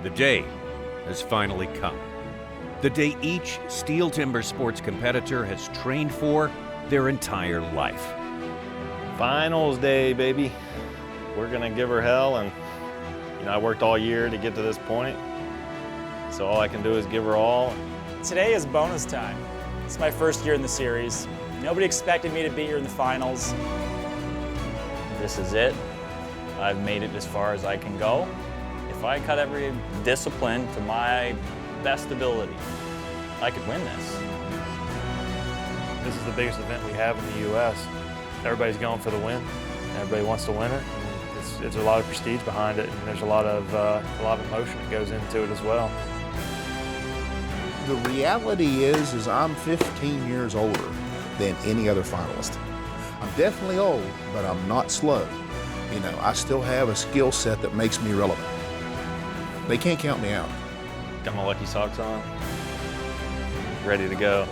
The day has finally come. The day each STIHL Timber Sports competitor has trained for their entire life. Finals day, baby. We're gonna give her hell, and I worked all year to get to this point, so all I can do is give her all. Today is bonus time. It's my first year in the series. Nobody expected me to be here in the finals. This is it. I've made it as far as I can go. If I cut every discipline to my best ability, I could win this. This is the biggest event we have in the U.S. Everybody's going for the win. Everybody wants to win it. It's a lot of prestige behind it, and there's a lot of emotion that goes into it as well. The reality is I'm 15 years older than any other finalist. I'm definitely old, but I'm not slow. I still have a skill set that makes me relevant. They can't count me out. Got my lucky socks on, ready to go.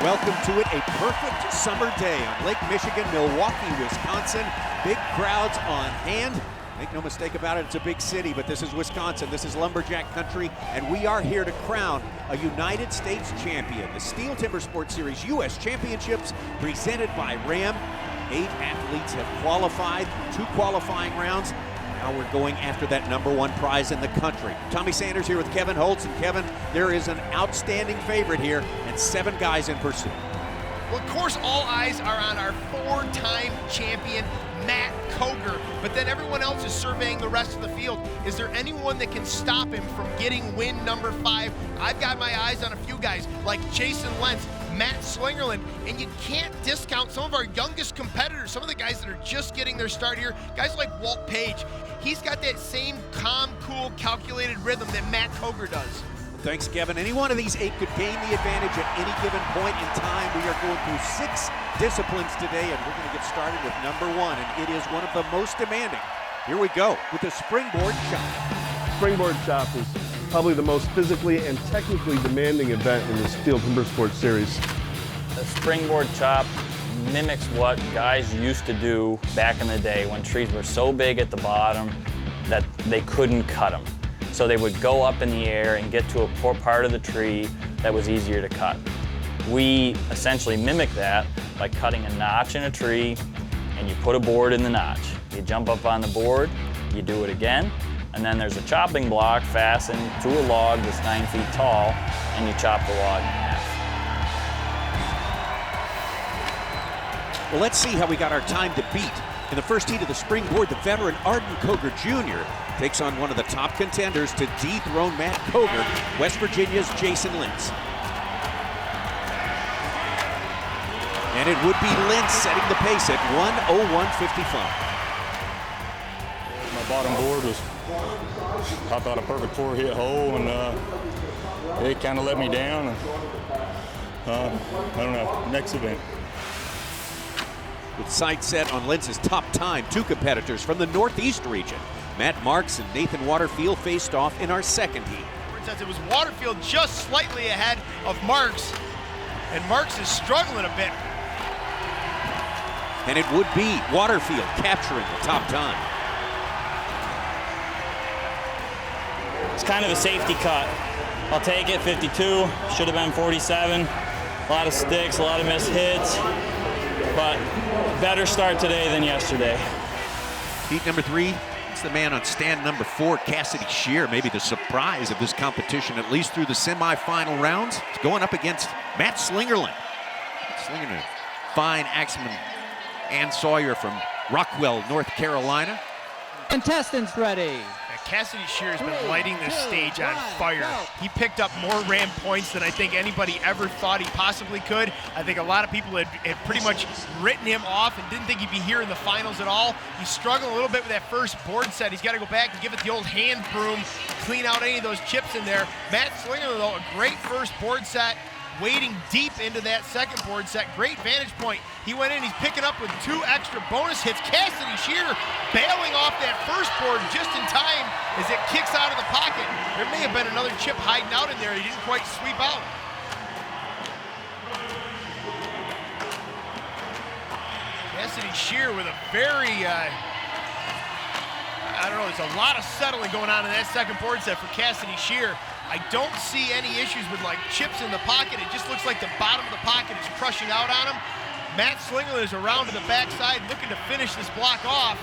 Welcome to it, a perfect summer day on Lake Michigan, Milwaukee, Wisconsin. Big crowds on hand. Make no mistake about it, it's a big city, but this is Wisconsin, this is lumberjack country, and we are here to crown a United States champion. The STIHL Timber Sports Series U.S. Championships presented by Ram. 8 athletes have qualified, 2 qualifying rounds. Now we're going after that #1 prize in the country. Tommy Sanders here with Kevin Holtz, and Kevin, there is an outstanding favorite here and 7 guys in pursuit. Well, of course, all eyes are on our 4-time champion, Matt Coger, but then everyone else is surveying the rest of the field. Is there anyone that can stop him from getting win number 5? I've got my eyes on a few guys like Jason Lentz, Matt Slingerland, and you can't discount some of our youngest competitors, some of the guys that are just getting their start here, guys like Walt Page. He's got that same calm, cool, calculated rhythm that Matt Coger does. Thanks, Kevin. Any one of these 8 could gain the advantage at any given point in time. We are going through 6 disciplines today, and we're going to get started with #1, and it is one of the most demanding. Here we go with the springboard chop. Springboard chop is probably the most physically and technically demanding event in the STIHL Timber Sports Series. The springboard chop mimics what guys used to do back in the day when trees were so big at the bottom that they couldn't cut them. So they would go up in the air and get to a poor part of the tree that was easier to cut. We essentially mimic that by cutting a notch in a tree, and you put a board in the notch. You jump up on the board, you do it again, and then there's a chopping block fastened to a log that's 9 feet tall, and you chop the log in half. Well, let's see how we got our time to beat. In the first heat of the springboard, the veteran Arden Coger Jr. takes on one of the top contenders to dethrone Matt Coger, West Virginia's Jason Lentz. And it would be Lentz setting the pace at 1:01.55. My bottom board was, I thought, a perfect 4-hit hole, and it kind of let me down. I don't know, next event. With sight set on Lentz's top time, 2 competitors from the Northeast region. Matt Marks and Nathan Waterfield faced off in our second heat. It was Waterfield just slightly ahead of Marks, and Marks is struggling a bit. And it would be Waterfield capturing the top time. It's kind of a safety cut. I'll take it, 52, should have been 47. A lot of sticks, a lot of missed hits, but better start today than yesterday. Heat number 3, it's the man on stand number 4, Cassidy Shear, maybe the surprise of this competition, at least through the semifinal rounds. It's going up against Matt Slingerland. Slingerland, fine axeman and sawyer from Rockwell, North Carolina. Contestants ready. Cassidy Shear has been lighting this stage on fire. He picked up more Ram points than I think anybody ever thought he possibly could. I think a lot of people had pretty much written him off and didn't think he'd be here in the finals at all. He's struggling a little bit with that first board set. He's got to go back and give it the old hand broom, clean out any of those chips in there. Matt Slinger, though, a great first board set. Wading deep into that second board set. Great vantage point. He went in, he's picking up with 2 extra bonus hits. Cassidy Shear bailing off that first board just in time as it kicks out of the pocket. There may have been another chip hiding out in there. He didn't quite sweep out. Cassidy Shear with a very, I don't know, there's a lot of settling going on in that second board set for Cassidy Shear. I don't see any issues with like chips in the pocket. It just looks like the bottom of the pocket is crushing out on him. Matt Slingerland is around to the backside looking to finish this block off.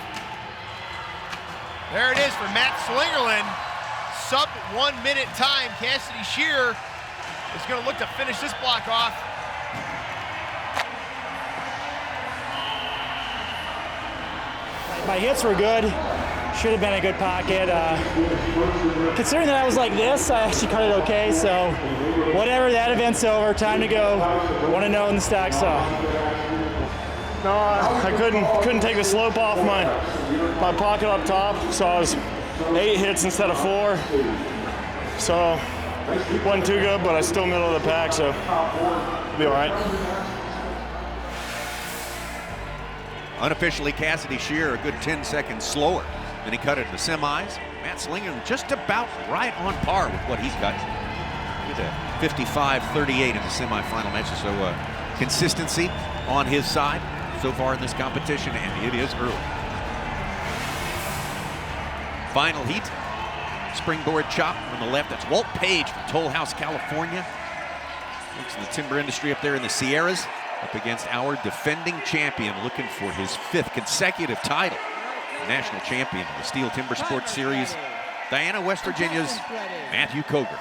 There it is for Matt Slingerland. Sub 1 minute time. Cassidy Shear is going to look to finish this block off. My hits were good. Should have been a good pocket. Considering that I was like this, I actually cut it okay. So whatever, that event's over. Time to go. Want to know in the stock saw. No, I couldn't take the slope off my pocket up top, so I was 8 hits instead of 4. So wasn't too good, but I still middle of the pack, so be all right. Unofficially, Cassidy Shear a good 10 seconds slower than he cut it in the semis. Matt Slingerland just about right on par with what he's got. With a 55-38 in the semifinal matches, so consistency on his side so far in this competition, and it is early. Final heat, springboard chop on the left. That's Walt Page from Toll House, California. Works in the timber industry up there in the Sierras, up against our defending champion, looking for his 5th consecutive title. National champion of the Steel Timber Sports Series, Diana, West Virginia's Matthew Coger.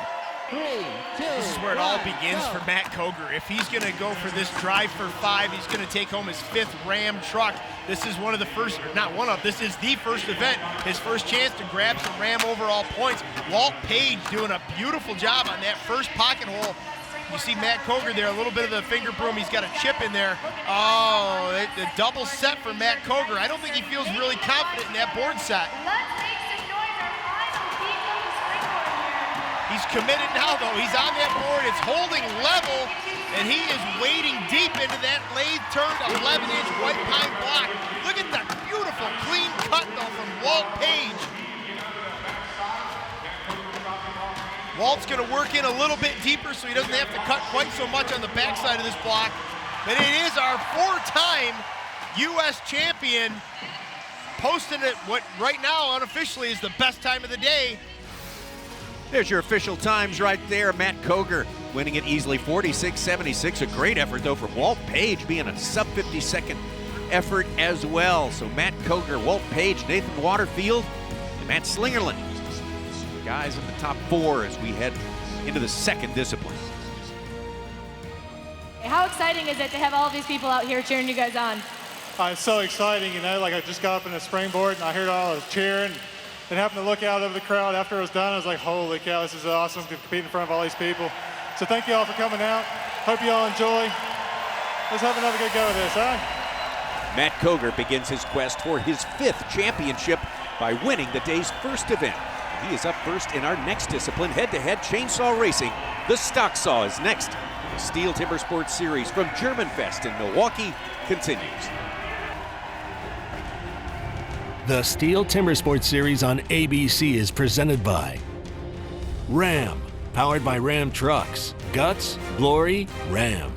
This is where it all begins for Matt Coger. If he's going to go for this drive for 5, he's going to take home his 5th Ram truck. This is one of the first, not one of, this is the first event, his first chance to grab some Ram overall points. Walt Page doing a beautiful job on that first pocket hole. You see Matt Coger there, a little bit of the finger broom. He's got a chip in there. Oh, the double set for Matt Coger. I don't think he feels really confident in that board set. He's committed now, though. He's on that board. It's holding level, and he is wading deep into that lathe-turned 11-inch white pine block. Look at that beautiful, clean cut, though, from Walt Page. Walt's going to work in a little bit deeper so he doesn't have to cut quite so much on the backside of this block. But it is our 4-time U.S. champion, posted at what right now unofficially is the best time of the day. There's your official times right there. Matt Coger winning it easily, 46-76. A great effort, though, from Walt Page, being a sub-50-second effort as well. So Matt Coger, Walt Page, Nathan Waterfield, and Matt Slingerland. Guys in the top 4 as we head into the second discipline. How exciting is it to have all of these people out here cheering you guys on? It's so exciting, you know, like I just got up in the springboard and I heard all this cheering. And happened to look out over the crowd after it was done. I was like, holy cow, this is awesome to compete in front of all these people. So thank you all for coming out. Hope you all enjoy. Let's have another good go of this, huh? Matt Coger begins his quest for his 5th championship by winning the day's first event. He is up first in our next discipline, head-to-head chainsaw racing. The stock saw is next. The Steel Timber Sports Series from Germanfest in Milwaukee continues. The Steel Timber Sports Series on ABC is presented by Ram, powered by Ram Trucks. Guts, glory, Ram.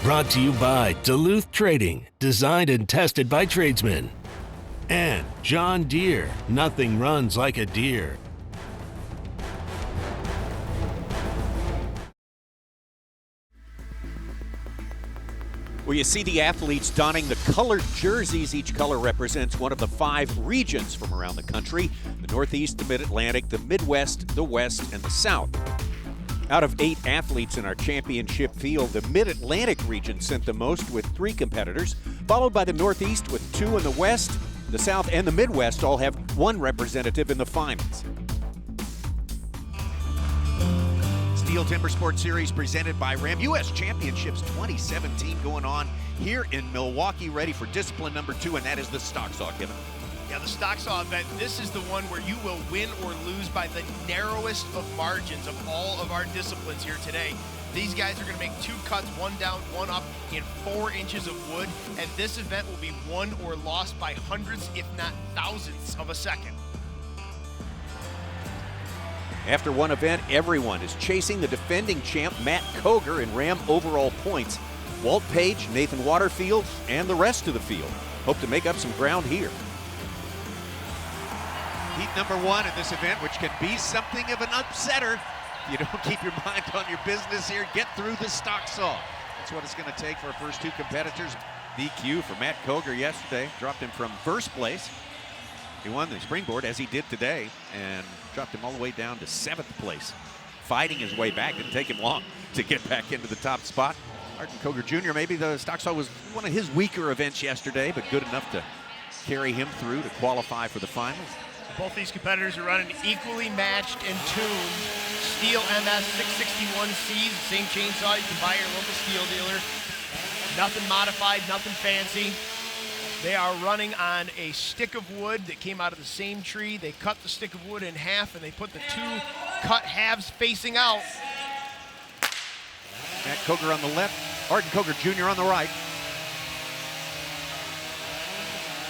Brought to you by Duluth Trading, designed and tested by tradesmen. And John Deere, nothing runs like a deer. Well, you see the athletes donning the colored jerseys. Each color represents one of the 5 regions from around the country: the Northeast, the Mid-Atlantic, the Midwest, the West, and the South. Out of 8 athletes in our championship field, the Mid-Atlantic region sent the most with 3 competitors, followed by the Northeast with 2 in the West. The South and the Midwest all have 1 representative in the finals. Steel Timber Sports Series presented by Ram. U.S. Championships 2017 going on here in Milwaukee, ready for discipline number 2, and that is the stock saw, Kevin. Yeah, the stock saw event, this is the one where you will win or lose by the narrowest of margins of all of our disciplines here today. These guys are going to make 2 cuts, 1 down, 1 up in 4 inches of wood, and this event will be won or lost by hundreds, if not thousandths of a second. After one event, everyone is chasing the defending champ Matt Coger in Ram overall points. Walt Page, Nathan Waterfield, and the rest of the field hope to make up some ground here. Heat number 1 in this event, which can be something of an upsetter. You don't keep your mind on your business here. Get through the stock saw. That's what it's going to take for our first 2 competitors. DQ for Matt Koger yesterday. Dropped him from first place. He won the springboard, as he did today, and dropped him all the way down to 7th place. Fighting his way back. Didn't take him long to get back into the top spot. Arden Koger Jr., maybe the stock saw was one of his weaker events yesterday, but good enough to carry him through to qualify for the finals. Both these competitors are running equally matched and tuned STIHL MS 661Cs, the same chainsaw you can buy at your local STIHL dealer. Nothing modified, nothing fancy. They are running on a stick of wood that came out of the same tree. They cut the stick of wood in half and they put the 2 cut halves facing out. Matt Koger on the left, Arden Koger Jr. on the right.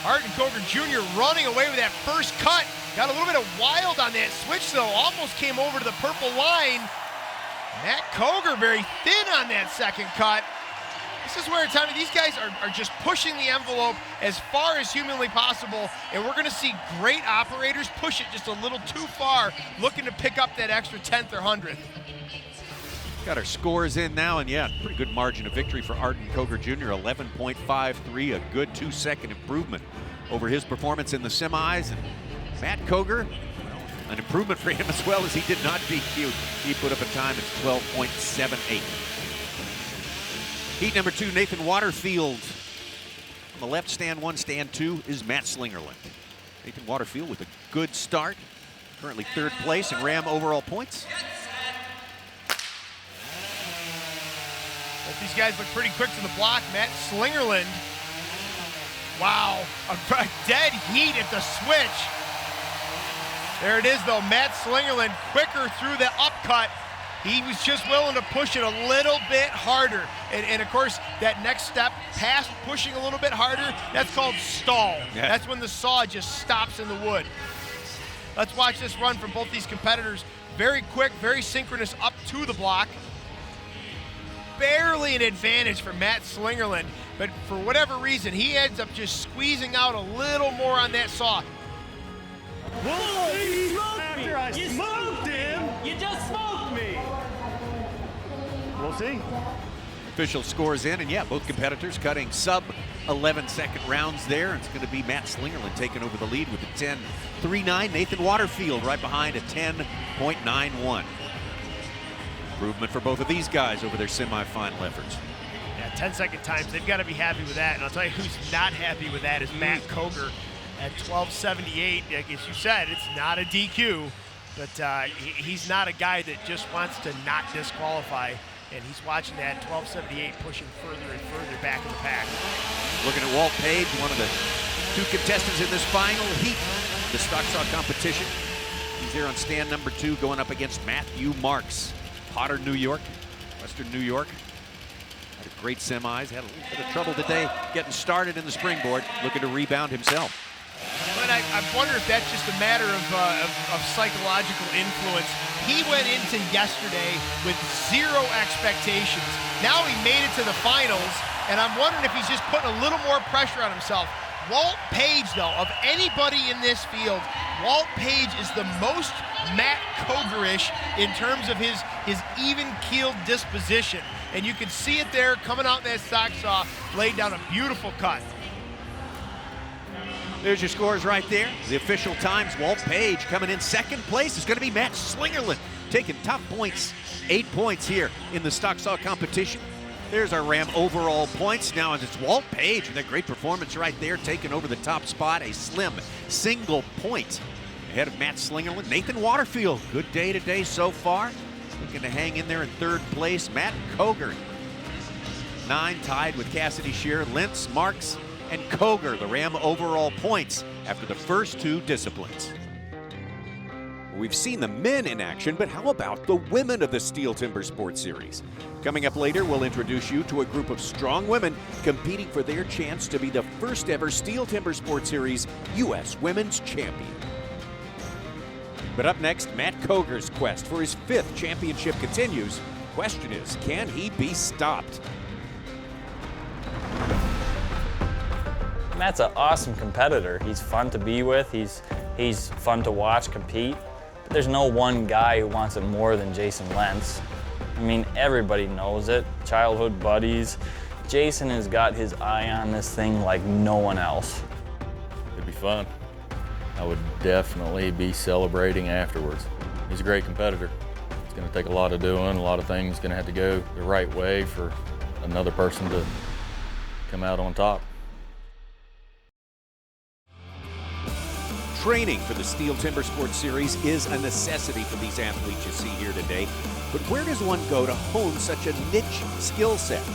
Arden Koger Jr. running away with that first cut. Got a little bit of wild on that switch though. Almost came over to the purple line. Matt Koger very thin on that second cut. This is where these guys are just pushing the envelope as far as humanly possible, and we're gonna see great operators push it just a little too far, looking to pick up that extra 10th or 100th. Got our scores in now, and yeah, pretty good margin of victory for Arden Koger Jr., 11.53, a good 2-second improvement over his performance in the semis. And Matt Koger, an improvement for him as well, as he did not DQ. He put up a time at 12.78. Heat number 2, Nathan Waterfield. On the left, stand 1, stand 2 is Matt Slingerland. Nathan Waterfield with a good start, currently 3rd place in RAM overall points. But these guys look pretty quick to the block. Matt Slingerland, wow, a dead heat at the switch. There it is though, Matt Slingerland quicker through the upcut. He was just willing to push it a little bit harder. And of course, that next step, past pushing a little bit harder, that's called stall. Yeah. That's when the saw just stops in the wood. Let's watch this run from both these competitors. Very quick, very synchronous up to the block. Barely an advantage for Matt Slingerland, but for whatever reason, he ends up just squeezing out a little more on that saw. Whoa, you smoked me! I smoked him! You just smoked me! We'll see. Official scores in, and yeah, both competitors cutting sub 11-second rounds there. It's going to be Matt Slingerland taking over the lead with a 10.39. Nathan Waterfield right behind a 10.91. Improvement for both of these guys over their semifinal efforts. Yeah, 10-second times, they've got to be happy with that. And I'll tell you who's not happy with that is Matt Koger at 12.78. Like you said, it's not a DQ, but he's not a guy that just wants to not disqualify. And he's watching that 12.78 pushing further and further back in the pack. Looking at Walt Page, one of the 2 contestants in this final heat, the stock saw competition. He's there on stand number 2 going up against Matthew Marks. Potter, New York, Western New York. Had a great semis, had a little bit of trouble today getting started in the springboard, looking to rebound himself. But I wonder if that's just a matter of psychological influence. He went into yesterday with 0 expectations. Now he made it to the finals, and I'm wondering if he's just putting a little more pressure on himself. Walt Page, though, of anybody in this field, Walt Page is the most Matt Koger-ish in terms of his even-keeled disposition. And you can see it there coming out in that stock saw, laid down a beautiful cut. There's your scores right there. The official times, Walt Page coming in 2nd place is going to be Matt Slingerland, taking top points, 8 points here in the stock saw competition. There's our RAM overall points. Now it's Walt Page with a great performance right there, taking over the top spot, a slim single point ahead of Matt Slingerland. Nathan Waterfield, good day today so far. Looking to hang in there in 3rd place. Matt Koger, 9, tied with Cassidy Shear, Lentz, Marks, and Koger, the RAM overall points after the first 2 disciplines. We've seen the men in action, but how about the women of the STIHL TIMBERSPORTS Series? Coming up later, we'll introduce you to a group of strong women competing for their chance to be the first ever STIHL TIMBERSPORTS Series U.S. Women's Champion. But up next, Matt Koger's quest for his 5th championship continues. Question is, can he be stopped? Matt's an awesome competitor. He's fun to be with. He's fun to watch compete. But there's no one guy who wants it more than Jason Lentz. I mean, everybody knows it. Childhood buddies. Jason has got his eye on this thing like no one else. It'd be fun. I would definitely be celebrating afterwards. He's a great competitor. It's going to take a lot of doing, a lot of things going to have to go the right way for another person to come out on top. Training for the STIHL TIMBERSPORTS Series is a necessity for these athletes you see here today. But where does one go to hone such a niche skill set?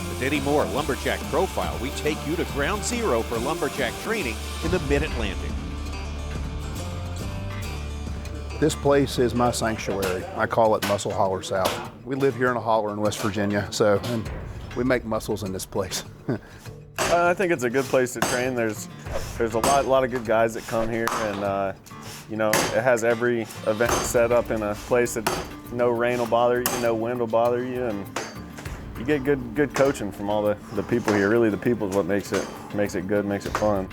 With Eddie Moore, Lumberjack Profile, we take you to ground zero for lumberjack training in the Mid-Atlantic. This place is my sanctuary. I call it Muscle Holler South. We live here in a holler in West Virginia, and we make muscles in this place. I think it's a good place to train. There's a lot of good guys that come here, and you know, it has every event set up in a place that no rain will bother you, no wind will bother you, and you get good coaching from all the people here. Really, the people is what makes it good, makes it fun.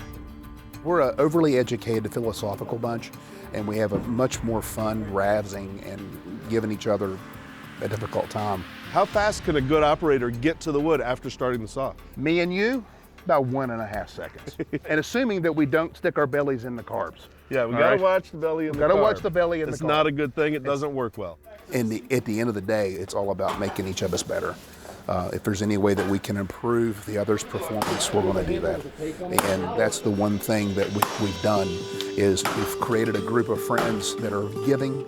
We're an overly educated philosophical bunch, and we have a much more fun razzing and giving each other a difficult time. How fast can a good operator get to the wood after starting the saw? Me and you, about 1.5 seconds. And assuming that we don't stick our bellies in the carbs. Yeah, we gotta watch the belly in the carb. Gotta watch the belly in the carb. It's not a good thing, it doesn't work well. And at the end of the day, it's all about making each of us better. If there's any way that we can improve the other's performance, we're gonna do that. And that's the one thing that we've done, is we've created a group of friends that are giving,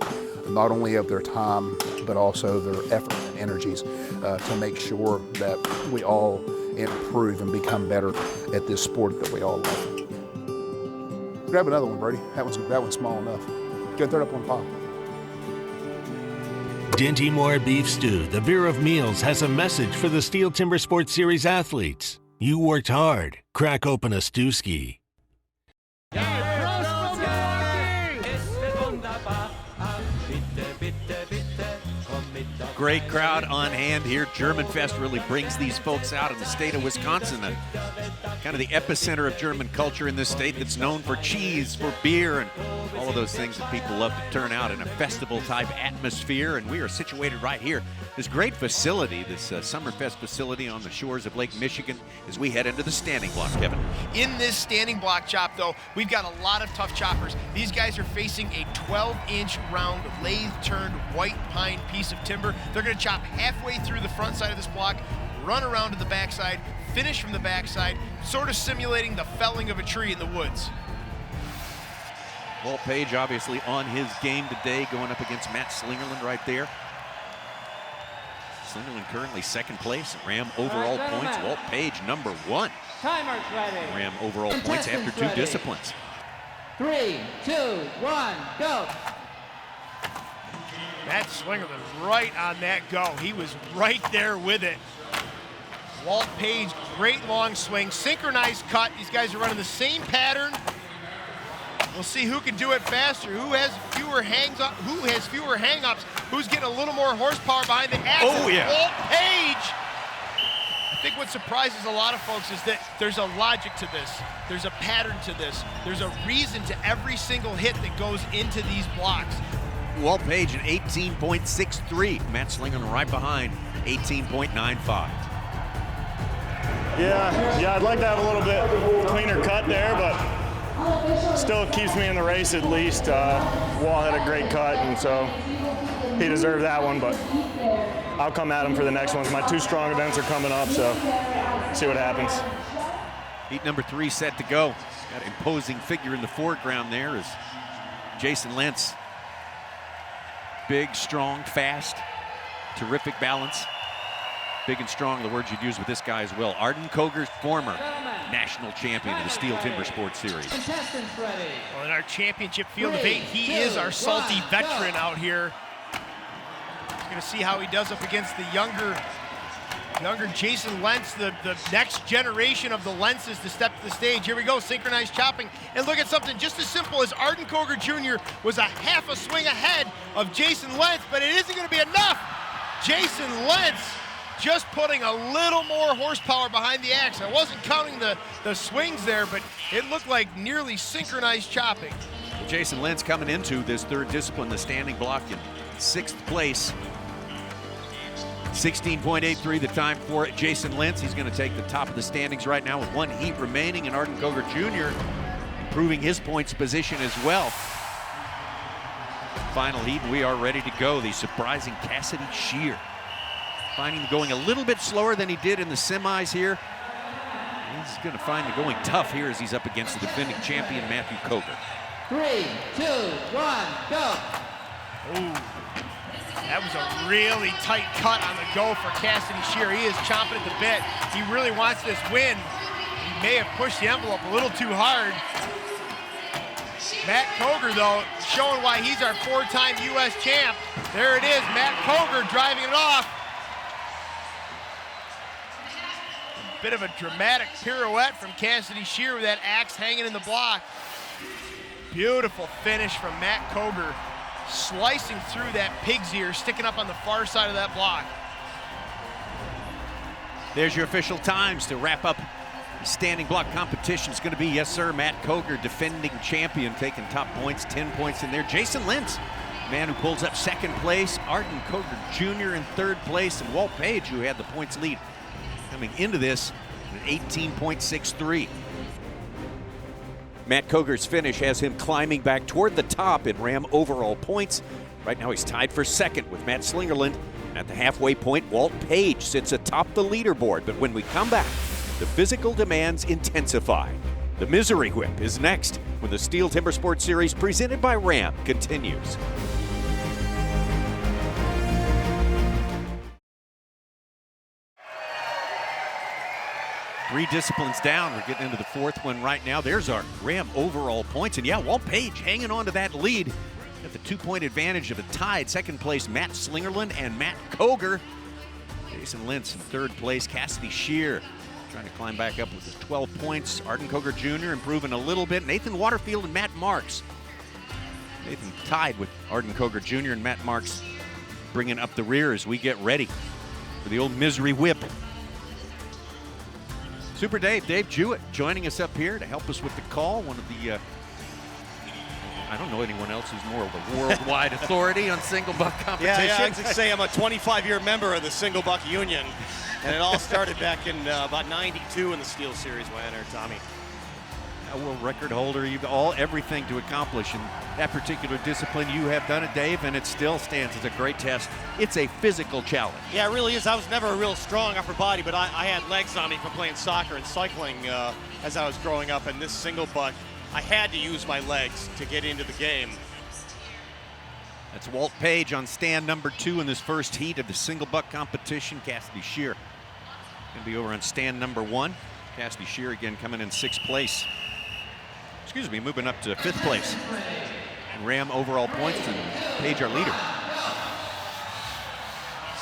not only of their time, but also their effort and energies to make sure that we all improve and become better at this sport that we all love. Grab another one, Brady. That one's small enough. Go throw it up on top. Dinty Moore Beef Stew, the beer of meals, has a message for the STIHL TIMBERSPORTS Series athletes. You worked hard. Crack open a stewski. Great crowd on hand here. German Fest really brings these folks out in the state of Wisconsin, kind of the epicenter of German culture in this state that's known for cheese, for beer, and all of those things that people love to turn out in a festival-type atmosphere. And we are situated right here. This great facility, this Summerfest facility on the shores of Lake Michigan, as we head into the standing block, Kevin. In this standing block chop, though, we've got a lot of tough choppers. These guys are facing a 12-inch round lathe-turned white pine piece of timber. They're going to chop halfway through the front side of this block, run around to the backside, finish from the backside, sort of simulating the felling of a tree in the woods. Walt Page obviously on his game today, going up against Matt Slingerland right there. Slingerland currently second place, Ram overall points. Walt Page number 1. Timer's ready. Ram overall points after 2 disciplines. 3, 2, 1, go. Matt Slingerland right on that go. He was right there with it. Walt Page, great long swing, synchronized cut. These guys are running the same pattern. We'll see who can do it faster, who has fewer hang-ups, who's getting a little more horsepower behind the axle. Oh, yeah. Walt Page! I think what surprises a lot of folks is that there's a logic to this. There's a pattern to this. There's a reason to every single hit that goes into these blocks. Walt Page at 18.63. Matt Slingerland right behind, 18.95. Yeah, I'd like to have a little bit cleaner cut there, but still keeps me in the race at least. Walt had a great cut, and so he deserved that one, but I'll come at him for the next ones. My 2 strong events are coming up, so see what happens. Heat number 3 set to go. Got an imposing figure in the foreground there is Jason Lentz. Big, strong, fast, terrific balance. Big and strong, the words you'd use with this guy as well. Arden Koger's former national champion of the STIHL TIMBERSPORTS Series. Well, in our championship field of 8, he is our salty veteran out here. We're going to see how he does up against the younger Jason Lentz, the next generation of the Lentzes to step to the stage. Here we go, synchronized chopping. And look at something just as simple as Arden Koger Jr. was a half a swing ahead of Jason Lentz, but it isn't going to be enough. Jason Lentz just putting a little more horsepower behind the axe. I wasn't counting the swings there, but it looked like nearly synchronized chopping. Jason Lentz coming into this third discipline, the standing block, in 6th place. 16.83 the time for Jason Lentz. He's going to take the top of the standings right now with 1 heat remaining, and Arden Koger Jr. improving his points position as well. Final heat, and we are ready to go. The surprising Cassidy Shear, finding him going a little bit slower than he did in the semis here. He's going to find the going tough here as he's up against the defending champion, Matthew Koger. 3, 2, 1, go. Ooh, that was a really tight cut on the go for Cassidy Shear. He is chomping at the bit. He really wants this win. He may have pushed the envelope a little too hard. Matt Koger, though, showing why he's our 4-time U.S. champ. There it is, Matt Koger driving it off. A bit of a dramatic pirouette from Cassidy Shear with that axe hanging in the block. Beautiful finish from Matt Koger, slicing through that pig's ear, sticking up on the far side of that block. There's your official times to wrap up the standing block competition. It's going to be, yes sir, Matt Koger, defending champion, taking top points, 10 points in there. Jason Lentz, man who pulls up 2nd place. Arden Koger Jr. in 3rd place, and Walt Page, who had the points lead coming into this, at 18.63. Matt Koger's finish has him climbing back toward the top in Ram overall points. Right now he's tied for 2nd with Matt Slingerland. At the halfway point, Walt Page sits atop the leaderboard. But when we come back, the physical demands intensify. The Misery Whip is next when the STIHL TIMBERSPORTS Series presented by Ram continues. Three disciplines down. We're getting into the 4th one right now. There's our Ram overall points. And yeah, Walt Page hanging on to that lead. Got the 2-point advantage of a tied 2nd place Matt Slingerland and Matt Koger. Jason Lentz in 3rd place. Cassidy Shear trying to climb back up with his 12 points. Arden Koger Jr. improving a little bit. Nathan Waterfield and Matt Marks. Nathan tied with Arden Koger Jr. and Matt Marks bringing up the rear as we get ready for the old Misery Whip. Super Dave Jewett joining us up here to help us with the call. One of the, I don't know anyone else who's more of a worldwide authority on single buck competition. Yeah, I was going to say I'm a 25-year member of the Single Buck Union, and it all started back in about '92 in the STIHL Series when I entered, Tommy. A world record holder, you've everything to accomplish in that particular discipline. You have done it, Dave, and it still stands as a great test. It's a physical challenge. Yeah, it really is. I was never a real strong upper body, but I had legs on me from playing soccer and cycling as I was growing up. And this single buck, I had to use my legs to get into the game. That's Walt Page on stand number 2 in this first heat of the single buck competition. Cassidy Shear going to be over on stand number 1. Cassidy Shear again coming in 6th place. Excuse me, moving up to 5th place. Ram overall points, and Page our leader.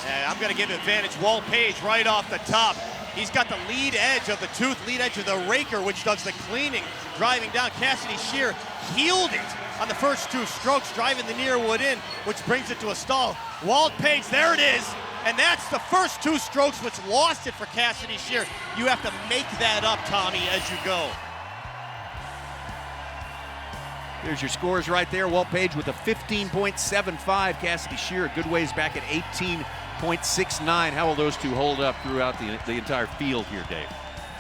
And I'm going to give advantage Walt Page right off the top. He's got the lead edge of the tooth, lead edge of the raker, which does the cleaning, driving down. Cassidy Shear healed it on the first 2 strokes, driving the near wood in, which brings it to a stall. Walt Page, there it is. And that's the first 2 strokes which lost it for Cassidy Shear. You have to make that up, Tommy, as you go. There's your scores right there. Walt Page with a 15.75. Cassidy Shear a good ways back at 18.69. How will those two hold up throughout the entire field here, Dave?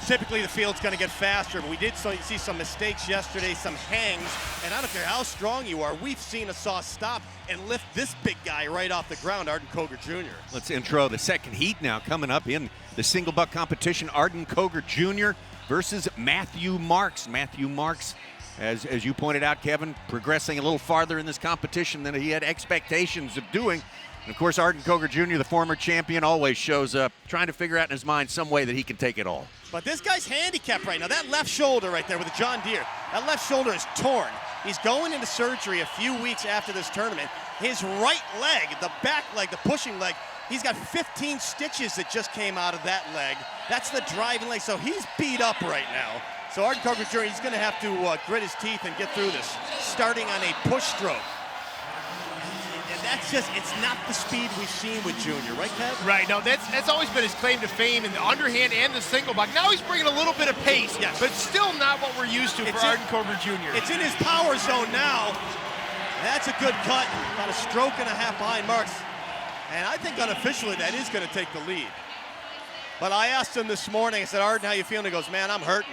Typically the field's going to get faster, but we did see some mistakes yesterday, some hangs, and I don't care how strong you are, we've seen a saw stop and lift this big guy right off the ground, Arden Koger Jr. Let's intro the second heat now, coming up in the single buck competition. Arden Koger Jr. versus Matthew Marks. Matthew Marks, as you pointed out, Kevin, progressing a little farther in this competition than he had expectations of doing. And of course, Arden Koger Jr., the former champion, always shows up trying to figure out in his mind some way that he can take it all. But this guy's handicapped right now. That left shoulder right there with the John Deere, that left shoulder is torn. He's going into surgery a few weeks after this tournament. His right leg, the back leg, the pushing leg, he's got 15 stitches that just came out of that leg. That's the driving leg, so he's beat up right now. So Arden Koger Jr., he's going to have to grit his teeth and get through this, starting on a push stroke. And it's not the speed we've seen with Junior, right, Kev? Right, no, that's always been his claim to fame in the underhand and the single block. Now he's bringing a little bit of pace, yes, but still not what we're used to for Arden Coker Jr. It's in his power zone now. That's a good cut, about a stroke and a half behind Marks. And I think unofficially that is going to take the lead. But I asked him this morning, I said, Arden, how you feeling? He goes, man, I'm hurting.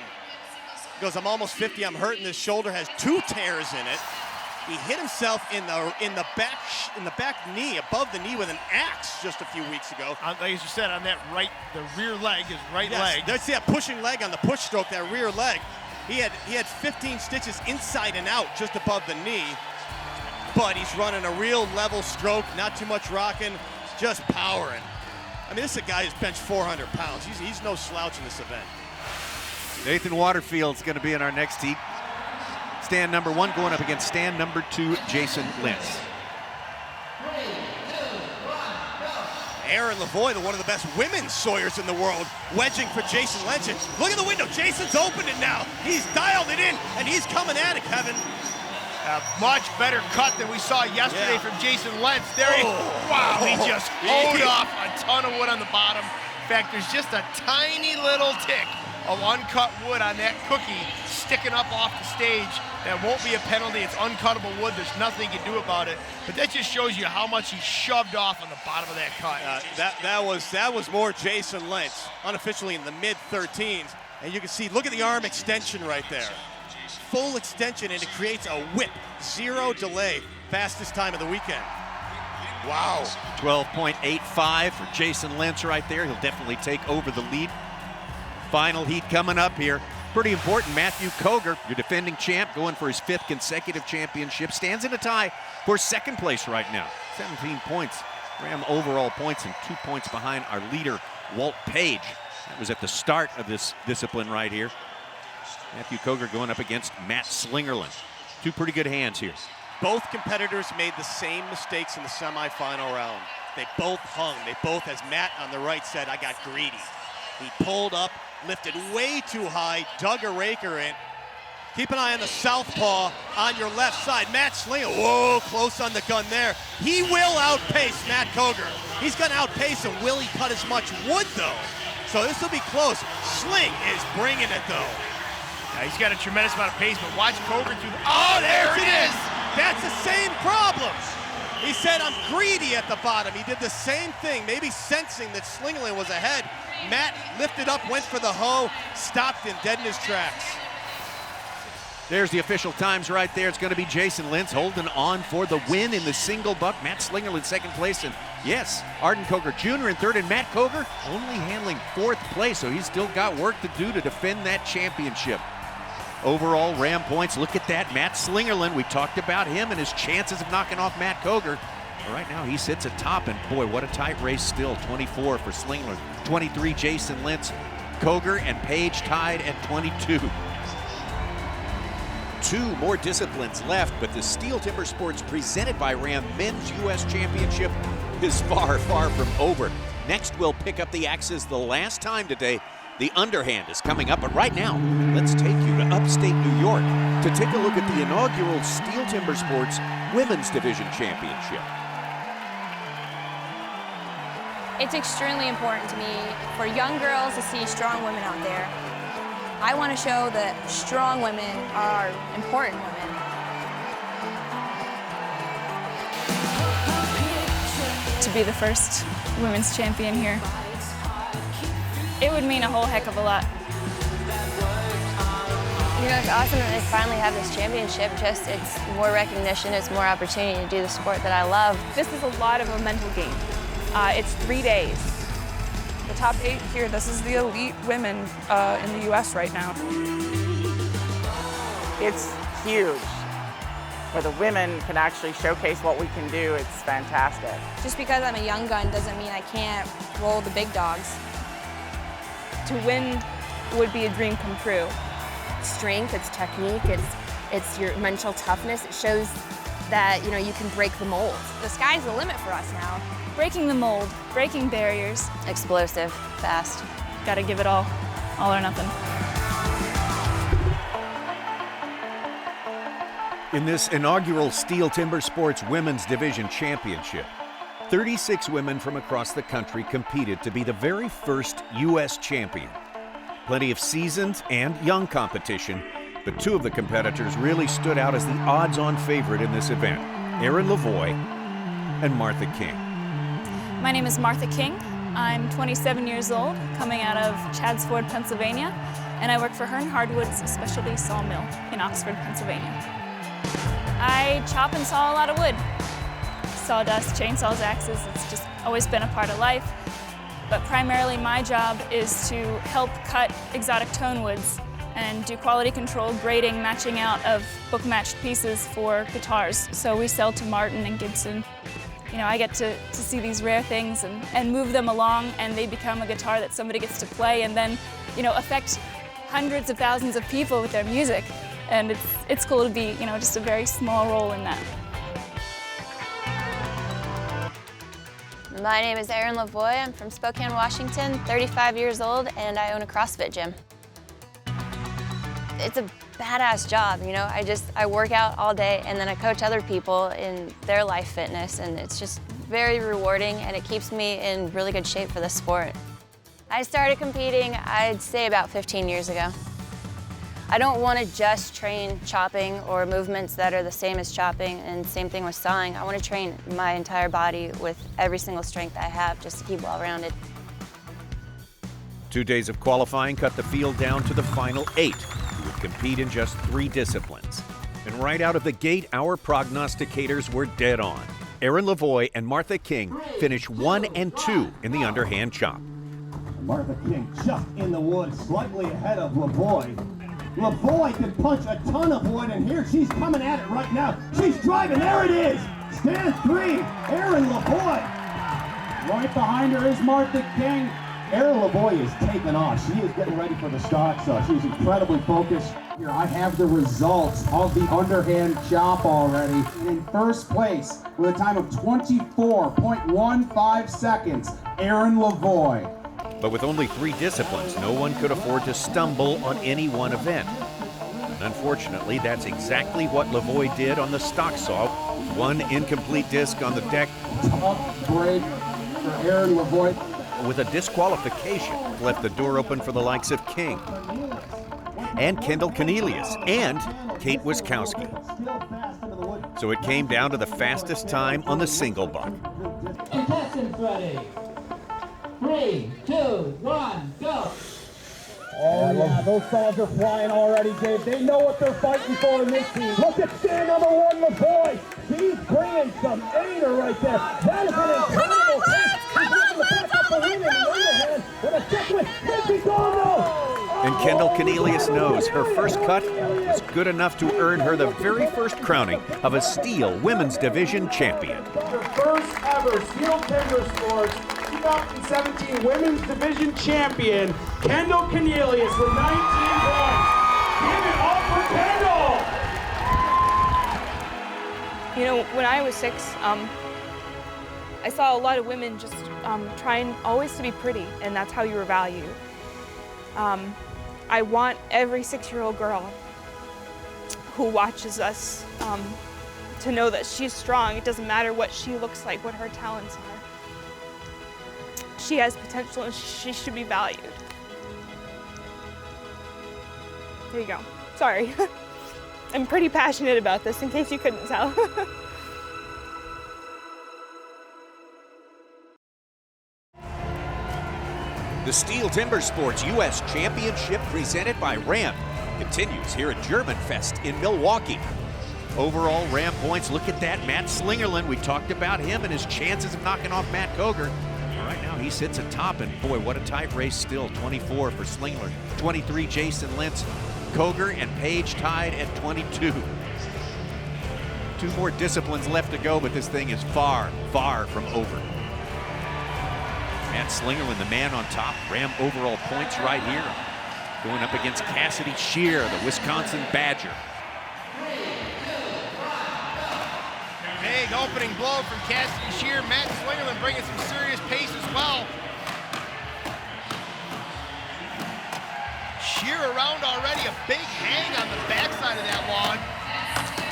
He goes, I'm almost 50, I'm hurting. This shoulder has 2 tears in it. He hit himself in the back knee, above the knee with an axe just a few weeks ago. Like you said, on that the rear leg, his right leg. That's that pushing leg on the push stroke, that rear leg. He had 15 stitches inside and out just above the knee. But he's running a real level stroke, not too much rocking, just powering. I mean, this is a guy who's benched 400 pounds. He's no slouch in this event. Nathan Waterfield's going to be in our next heat. Stand number 1 going up against stand number 2, Jason Lentz. Erin Lavoie, one of the best women's sawyers in the world, wedging for Jason Lentz. Look at the window. Jason's opened it now. He's dialed it in, and he's coming at it, Kevin. A much better cut than we saw yesterday from Jason Lentz. There wow, he just hoed off a ton of wood on the bottom. In fact, there's just a tiny little tick of uncut wood on that cookie sticking up off the stage. That won't be a penalty. It's uncuttable wood. There's nothing you can do about it. But that just shows you how much he shoved off on the bottom of that cut. That was more Jason Lentz, unofficially in the mid-13s. And you can see, look at the arm extension right there. Full extension, and it creates a whip. 0 delay. Fastest time of the weekend. Wow. 12.85 for Jason Lentz right there. He'll definitely take over the lead. Final heat coming up here. Pretty important. Matthew Koger, your defending champ, going for his 5th consecutive championship, stands in a tie for 2nd place right now. 17 points. Ram overall points and 2 points behind our leader, Walt Page. That was at the start of this discipline right here. Matthew Koger going up against Matt Slingerland. 2 pretty good hands here. Both competitors made the same mistakes in the semifinal round. They both hung. They both, as Matt on the right said, I got greedy. He pulled up, lifted way too high, dug a raker in. Keep an eye on the southpaw on your left side. Matt Slingerland, whoa, close on the gun there. He will outpace Matt Koger. He's going to outpace him. Will he cut as much wood, though? So this will be close. Sling is bringing it, though. He's got a tremendous amount of pace, but watch Koger through. Oh, there it is. That's the same problem. He said, I'm greedy at the bottom. He did the same thing, maybe sensing that Slingerland was ahead. Matt lifted up, went for the hoe, stopped him dead in his tracks. There's the official times right there. It's going to be Jason Lentz holding on for the win in the single buck. Matt Slingerland 2nd place, and yes, Arden Coker Jr. in 3rd, and Matt Koger only handling 4th place, so he's still got work to do to defend that championship. Overall Ram points, look at that. Matt Slingerland, we talked about him and his chances of knocking off Matt Koger. Right now he sits atop, and boy, what a tight race still. 24 for Slingerland, 23 Jason Lentz. Koger and Page tied at 22. 2 more disciplines left, but the Steel Timber Sports presented by Ram Men's U.S. Championship is far, far from over. Next, we'll pick up the axes the last time today. The underhand is coming up, but right now, let's take you to upstate New York to take a look at the inaugural Steel Timber Sports Women's Division Championship. It's extremely important to me for young girls to see strong women out there. I want to show that strong women are important women. To be the first women's champion here, it would mean a whole heck of a lot. You know, it's awesome that they finally have this championship. Just, it's more recognition, it's more opportunity to do the sport that I love. This is a lot of a mental game. It's 3 days. The top 8 here, this is the elite women in the U.S. right now. It's huge. Where the women can actually showcase what we can do, it's fantastic. Just because I'm a young gun doesn't mean I can't roll the big dogs. To win would be a dream come true. Strength, it's technique, it's your mental toughness. It shows that, you know, you can break the mold. The sky's the limit for us now. Breaking the mold, breaking barriers. Explosive, fast. Gotta give it all or nothing. In this inaugural Steel Timber Sports Women's Division Championship, 36 women from across the country competed to be the very first U.S. champion. Plenty of seasoned and young competition, but two of the competitors really stood out as the odds-on favorite in this event, Erin Lavoie and Martha King. My name is Martha King. I'm 27 years old, coming out of Chadds Ford, Pennsylvania, and I work for Hearn Hardwoods, a specialty sawmill in Oxford, Pennsylvania. I chop and saw a lot of wood. Sawdust, chainsaws, axes, it's just always been a part of life. But primarily my job is to help cut exotic tone woods and do quality control, grading, matching out of book-matched pieces for guitars. So we sell to Martin and Gibson. You know, I get to see these rare things and move them along, and they become a guitar that somebody gets to play and then, you know, affect hundreds of thousands of people with their music. And it's cool to be, you know, just a very small role in that. My name is Erin Lavoie. I'm from Spokane, Washington, 35 years old, and I own a CrossFit gym. It's a badass job, you know. I work out all day, and then I coach other people in their life fitness, and it's just very rewarding, and it keeps me in really good shape for the sport. I started competing, I'd say about 15 years ago. I don't want to just train chopping or movements that are the same as chopping, and same thing with sawing. I want to train my entire body with every single strength I have just to keep well-rounded. 2 days of qualifying cut the field down to the final 8, who would compete in just 3 disciplines. And right out of the gate, our prognosticators were dead on. Erin Lavoie and Martha King finished 1 and 2 in the underhand chop. Martha King just in the wood, slightly ahead of Lavoie. Lavoie can punch a ton of wood, and here she's coming at it right now. She's driving, there it is! Stand 3, Erin Lavoie. Right behind her is Martha King. Erin Lavoie is taking off. She is getting ready for the stock saw. She's incredibly focused. Here, I have the results of the underhand chop already. In first place, with a time of 24.15 seconds, Erin Lavoie. But with only 3 disciplines, no one could afford to stumble on any one event. And unfortunately, that's exactly what Lavoie did on the stock saw. 1 incomplete disc on the deck. Tough break for Erin Lavoie. With a disqualification, left the door open for the likes of King and Kendall Cornelius and Kate Wiskowski. So it came down to the fastest time on the single buck. Contestants ready. 3, 2, 1, go. Oh yeah, those saws are flying already, Dave. They know what they're fighting for in this team. Look at stand number 1, Lavoie. She's bringing some anger right there. That is an incredible thing. She's looking to back up the ring in the underhand with a check with Tracy Gondo. And Kendall Cornelius knows her first cut was good enough to earn her the very first crowning of a Steel Women's Division champion. The first ever Steel Timber Sports 2017 Women's Division champion, Kendall Cornelius with 19 points. Give it up for Kendall! You know, when I was 6, I saw a lot of women just trying always to be pretty, and that's how you were valued. I want every 6-year-old girl who watches us to know that she's strong. It doesn't matter what she looks like, what her talents are. She has potential and she should be valued. There you go. Sorry. I'm pretty passionate about this, in case you couldn't tell. The Steel Timber Sports U.S. Championship presented by Ram continues here at Germanfest in Milwaukee. Overall Ram points, look at that, Matt Slingerland. We talked about him and his chances of knocking off Matt Koger. Right now he sits atop, and boy, what a tight race still. 24 for Slingerland, 23 Jason Lentz. Koger and Page tied at 22. 2 more disciplines left to go, but this thing is far, far from over. Matt Slingerland, the man on top. Ram overall points right here. Going up against Cassidy Shear, the Wisconsin Badger. Big opening blow from Cassidy Shear. Matt Slingerland bringing some serious pace as well. Shear around already, a big hang on the backside of that log.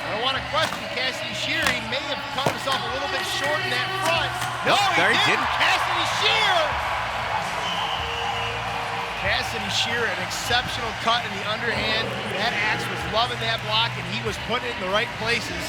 I don't want to question Cassidy Shear. He may have cut himself a little bit short in that front. No, he didn't. Cassidy Shear! Cassidy Shear, an exceptional cut in the underhand. That axe was loving that block, and he was putting it in the right places.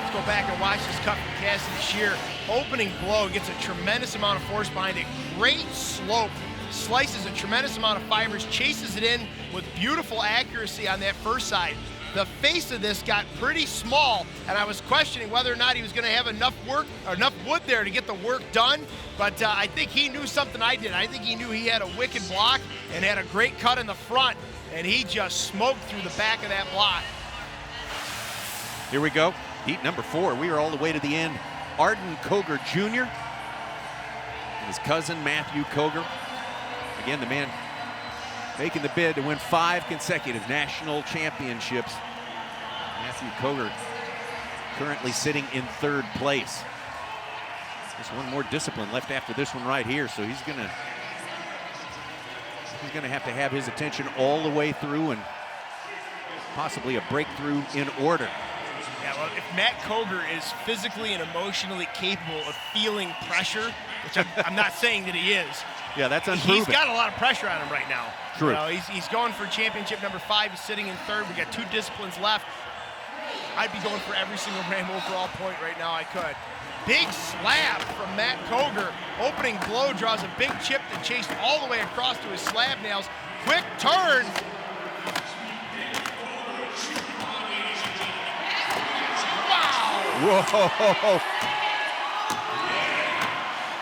Let's go back and watch this cut from Cassidy Shear. Opening blow, gets a tremendous amount of force behind it. Great slope, slices a tremendous amount of fibers, chases it in with beautiful accuracy on that first side. The face of this got pretty small, and I was questioning whether or not he was going to have enough wood there to get the work done, but I think he knew something I did. I think he knew he had a wicked block and had a great cut in the front, and he just smoked through the back of that block. Here we go, heat number 4. We are all the way to the end. Arden Koger Jr. and his cousin Matthew Koger. Again, the man making the bid to win 5 consecutive national championships. Matthew Koger currently sitting in 3rd place. Just one more discipline left after this one right here, so he's gonna have his attention all the way through and possibly a breakthrough in order. Yeah, well, if Matt Koger is physically and emotionally capable of feeling pressure, which I'm not saying that he is. Yeah, that's unproven. He's got a lot of pressure on him right now. True. You know, he's going for championship number 5. He's sitting in 3rd. We got 2 disciplines left. I'd be going for every single Ram overall point right now. I could. Big slab from Matt Koger. Opening blow draws a big chip that chased all the way across to his slab nails. Quick turn. Wow. Whoa.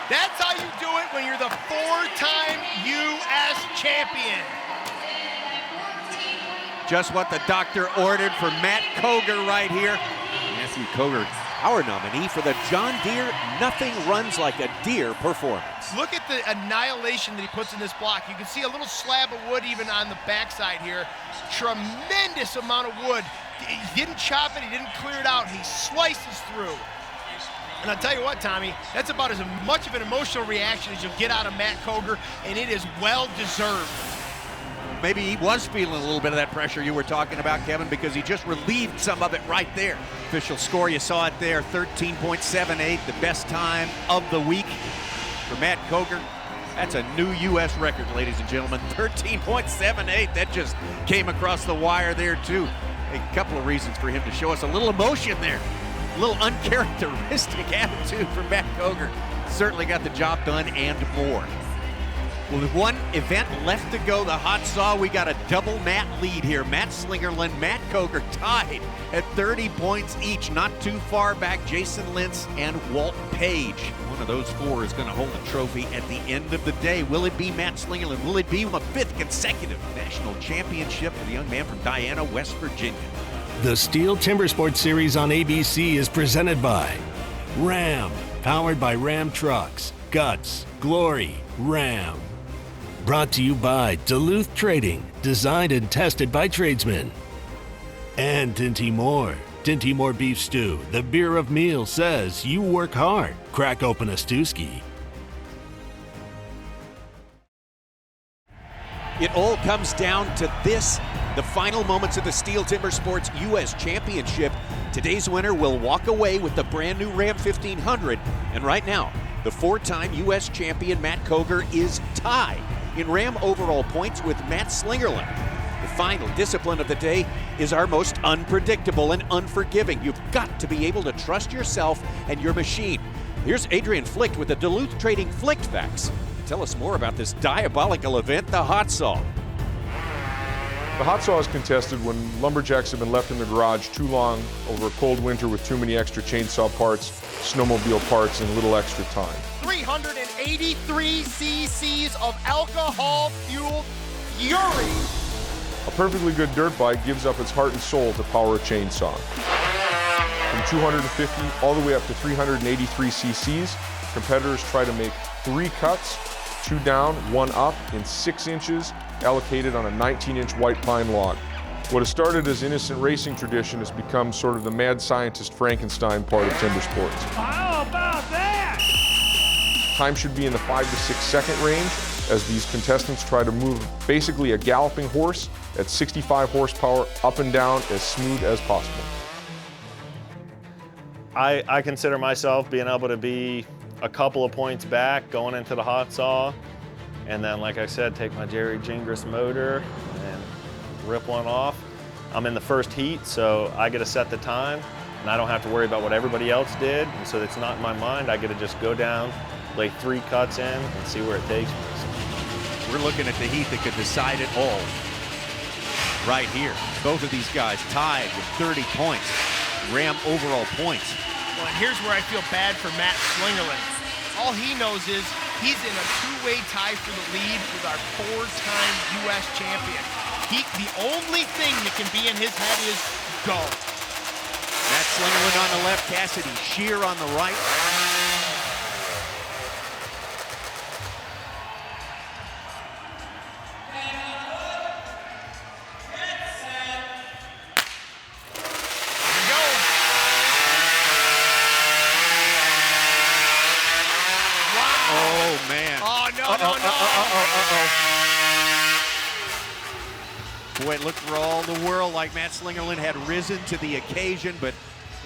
That's how you do it when you're the 4-time U.S. champion. Just what the doctor ordered for Matt Koger right here. Matthew Koger, our nominee for the John Deere Nothing Runs Like a Deer performance. Look at the annihilation that he puts in this block. You can see a little slab of wood even on the backside here. Tremendous amount of wood. He didn't chop it, he didn't clear it out. He slices through. And I'll tell you what, Tommy, that's about as much of an emotional reaction as you'll get out of Matt Koger, and it is well-deserved. Maybe he was feeling a little bit of that pressure you were talking about, Kevin, because he just relieved some of it right there. Official score, you saw it there, 13.78, the best time of the week for Matt Koger. That's a new U.S. record, ladies and gentlemen, 13.78. That just came across the wire there, too. A couple of reasons for him to show us a little emotion there. A little uncharacteristic attitude from Matt Koger. Certainly got the job done and more. Well, with one event left to go, the hot saw, we got a double Matt lead here. Matt Slingerland, Matt Koger tied at 30 points each. Not too far back, Jason Lentz and Walt Page. One of those 4 is going to hold the trophy at the end of the day. Will it be Matt Slingerland? Will it be a 5th consecutive national championship for the young man from Diana, West Virginia? The STIHL TIMBERSPORTS series on ABC is presented by Ram, powered by Ram Trucks, Guts, Glory, Ram. Brought to you by Duluth Trading, designed and tested by tradesmen. And Dinty Moore. Dinty Moore Beef Stew, the beer of meal, says you work hard. Crack open a stewski. It all comes down to this, the final moments of the STIHL TIMBERSPORTS U.S. Championship. Today's winner will walk away with the brand new Ram 1500. And right now, the 4-time U.S. champion Matt Koger is tied in Ram overall points with Matt Slingerland. The final discipline of the day is our most unpredictable and unforgiving. You've got to be able to trust yourself and your machine. Here's Adrian Flicht with the Duluth Trading Flicht Facts. Tell us more about this diabolical event, the hot saw. The hot saw is contested when lumberjacks have been left in the garage too long over a cold winter with too many extra chainsaw parts, snowmobile parts, and little extra time. 383 cc's of alcohol-fueled fury. A perfectly good dirt bike gives up its heart and soul to power a chainsaw. From 250 all the way up to 383 cc's, competitors try to make 3 cuts, 2 down, 1 up in 6 inches, allocated on a 19-inch white pine log. What has started as innocent racing tradition has become sort of the mad scientist Frankenstein part of timber sports. How about that? Time should be in the 5 to 6 second range. as these contestants try to move basically a galloping horse at 65 horsepower up and down as smooth as possible. I consider myself being able to be a couple of points back going into the hot saw, and then, like I said, take my Jerry Gingras motor and rip one off. I'm in the first heat, so I get to set the time, and I don't have to worry about what everybody else did, and so it's not in my mind. I get to just go down, lay 3 cuts in, and see where it takes me. We're looking at the heat that could decide it all right here. Both of these guys tied with 30 points, Ram overall points. Well, and here's where I feel bad for Matt Slingerland. All he knows is he's in a 2-way tie for the lead with our 4-time U.S. champion. The only thing that can be in his head is go. Matt Slingerland on the left, Cassidy Shear on the right. Boy, it looked for all the world like Matt Slingerland had risen to the occasion, but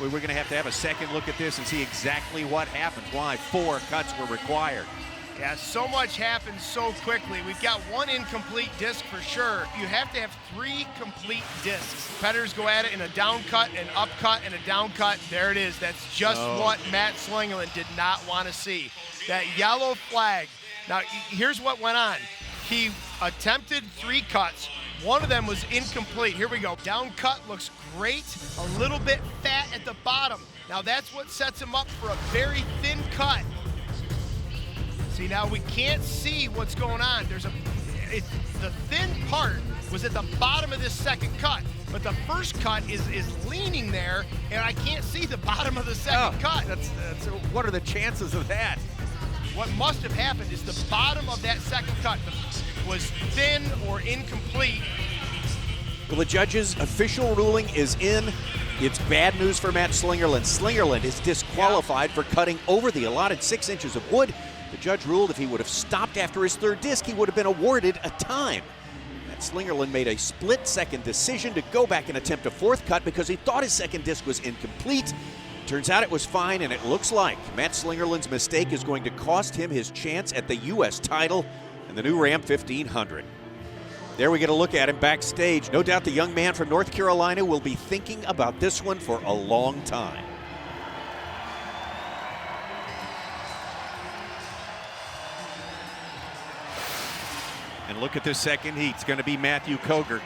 we're going to have a second look at this and see exactly what happened. Why 4 cuts were required. Yeah, so much happened so quickly. We've got 1 incomplete disc for sure. You have to have 3 complete discs. Competitors go at it in a down cut, an up cut, and a down cut. There it is. That's just what Matt Slingerland did not want to see. That yellow flag. Now, here's what went on. He attempted 3 cuts. 1 of them was incomplete. Here we go. Down cut looks great. A little bit fat at the bottom. Now that's what sets him up for a very thin cut. See, now we can't see what's going on. The thin part was at the bottom of this second cut, but the first cut is leaning there, and I can't see the bottom of the second cut. What are the chances of that? What must have happened is the bottom of that second cut was thin or incomplete. Well, the judge's official ruling is in. It's bad news for Matt Slingerland. Slingerland is disqualified for cutting over the allotted 6 inches of wood. The judge ruled if he would have stopped after his 3rd disc, he would have been awarded a time. Matt Slingerland made a split-second decision to go back and attempt a 4th cut because he thought his 2nd disc was incomplete. Turns out it was fine, and it looks like Matt Slingerland's mistake is going to cost him his chance at the U.S. title in the new Ram 1500. There we get a look at him backstage. No doubt the young man from North Carolina will be thinking about this one for a long time. And look at this second heat. It's going to be Matthew Koger.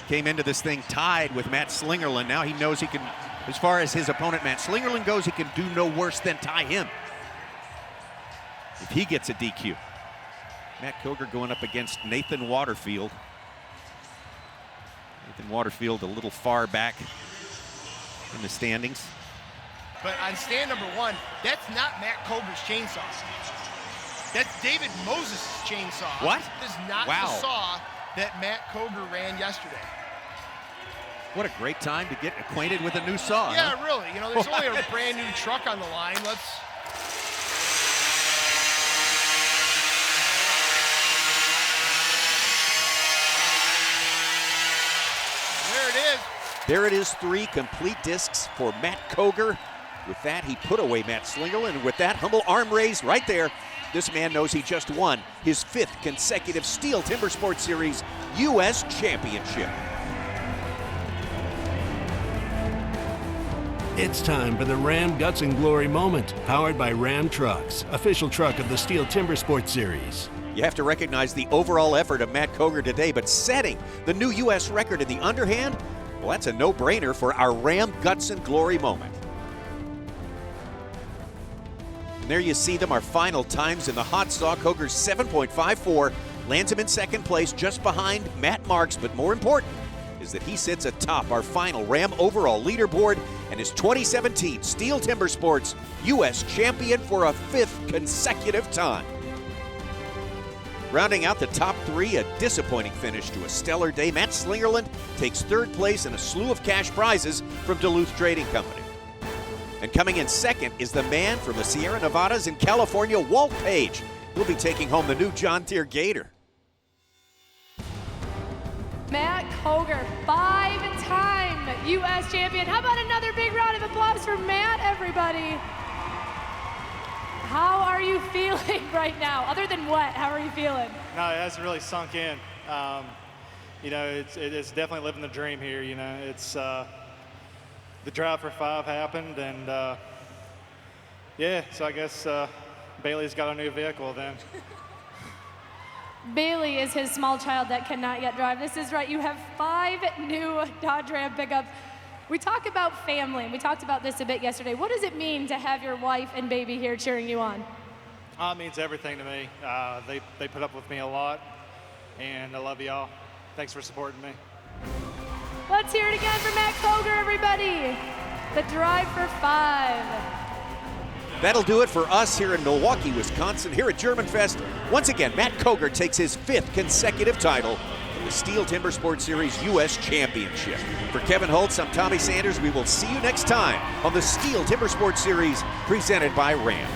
Came into this thing tied with Matt Slingerland. Now he knows he can, as far as his opponent Matt Slingerland goes, he can do no worse than tie him if he gets a DQ. Matt Koger going up against Nathan Waterfield. Nathan Waterfield a little far back in the standings. But on stand number 1, that's not Matt Koger's chainsaw. That's David Moses' chainsaw. What? This is not the saw that Matt Koger ran yesterday. What a great time to get acquainted with a new saw. Yeah, huh? really. You know, there's only a brand new truck on the line. There it is, 3 complete discs for Matt Koger. With that, he put away Matt Slingerland, and with that humble arm raise right there, this man knows he just won his 5th consecutive STIHL TIMBERSPORTS Series U.S. Championship. It's time for the Ram Guts and Glory moment, powered by Ram Trucks, official truck of the STIHL TIMBERSPORTS Series. You have to recognize the overall effort of Matt Koger today, but setting the new U.S. record in the underhand, well, that's a no-brainer for our Ram Guts and Glory moment. And there you see them, our final times in the hot saw. Koger's 7.54 lands him in 2nd place, just behind Matt Marks, but more important is that he sits atop our final Ram overall leaderboard and is 2017 STIHL TIMBERSPORTS U.S. champion for a 5th consecutive time. Rounding out the top 3, a disappointing finish to a stellar day. Matt Slingerland takes 3rd place in a slew of cash prizes from Duluth Trading Company. And coming in 2nd is the man from the Sierra Nevadas in California, Walt Page. We'll be taking home the new John Deere Gator. Matt Koger, 5-time U.S. champion. How about another big round of applause for Matt, everybody? How are you feeling right now? Other than what, how are you feeling? No, it hasn't really sunk in. You know, it's definitely living the dream here. You know, it's the Drive for 5 happened, and yeah, so I guess Bailey's got a new vehicle then. Bailey is his small child that cannot yet drive. This is right, you have 5 new Dodge Ram pickups. We talk about family, and we talked about this a bit yesterday. What does it mean to have your wife and baby here cheering you on? It means everything to me. They put up with me a lot, and I love y'all. Thanks for supporting me. Let's hear it again for Matt Koger, everybody. The Drive for 5. That'll do it for us here in Milwaukee, Wisconsin. Here at German Fest, once again, Matt Koger takes his 5th consecutive title in the STIHL Timber Sports Series U.S. Championship. For Kevin Holtz, I'm Tommy Sanders. We will see you next time on the STIHL Timber Sports Series presented by Ram.